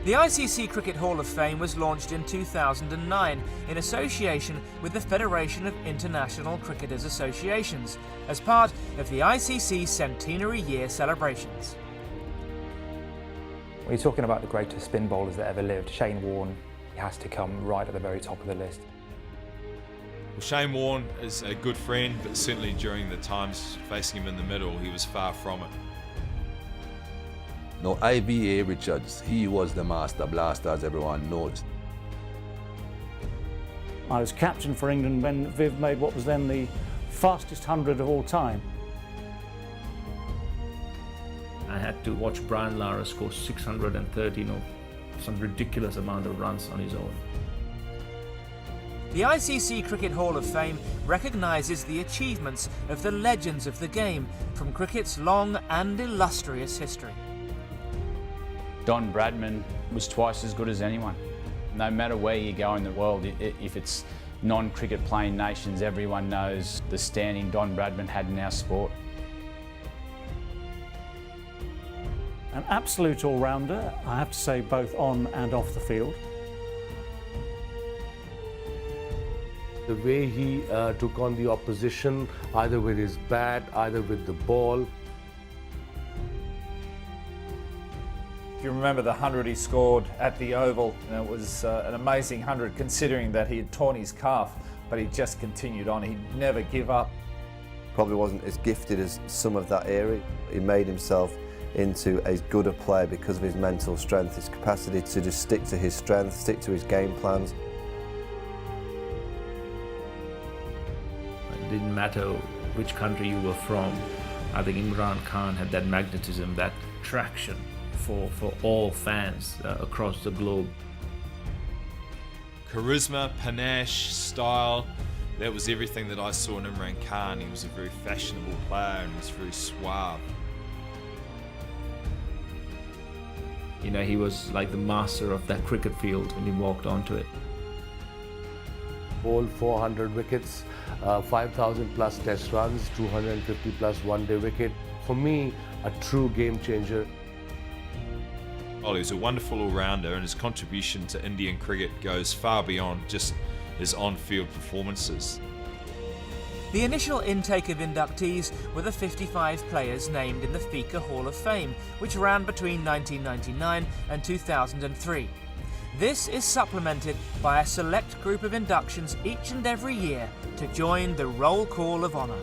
The ICC Cricket Hall of Fame was launched in 2009 in association with the Federation of International Cricketers Associations as part of the ICC Centenary Year celebrations. When you're talking about the greatest spin bowlers that ever lived, Shane Warne has to come right at the very top of the list. Well, Shane Warne is a good friend, but certainly during the times facing him in the middle, he was far from it. No, IVA Richards, he was the master blaster, as everyone knows. I was captain for England when Viv made what was then the fastest 100 of all time. I had to watch Brian Lara score 630, some ridiculous amount of runs on his own. The ICC Cricket Hall of Fame recognises the achievements of the legends of the game from cricket's long and illustrious history. Don Bradman was twice as good as anyone. No matter where you go in the world, if it's non-cricket playing nations, everyone knows the standing Don Bradman had in our sport. An absolute all-rounder, I have to say, both on and off the field. The way he took on the opposition, either with his bat, either with the ball. If you remember the 100 he scored at the Oval, and it was an amazing 100 considering that he had torn his calf, but he just continued on. He'd never give up. Probably wasn't as gifted as some of that era. He made himself into as good a player because of his mental strength, his capacity to just stick to his strength, stick to his game plans. It didn't matter which country you were from. I think Imran Khan had that magnetism, that attraction for all fans across the globe. Charisma, panache, style, that was everything that I saw in Imran Khan. He was a very fashionable player and he was very suave. You know, he was like the master of that cricket field when he walked onto it. Bowled 400 wickets, 5,000 plus test runs, 250 plus one-day wicket. For me, a true game changer. Well, he was a wonderful all-rounder and his contribution to Indian cricket goes far beyond just his on-field performances. The initial intake of inductees were the 55 players named in the FICA Hall of Fame, which ran between 1999 and 2003. This is supplemented by a select group of inductions each and every year to join the roll call of honour.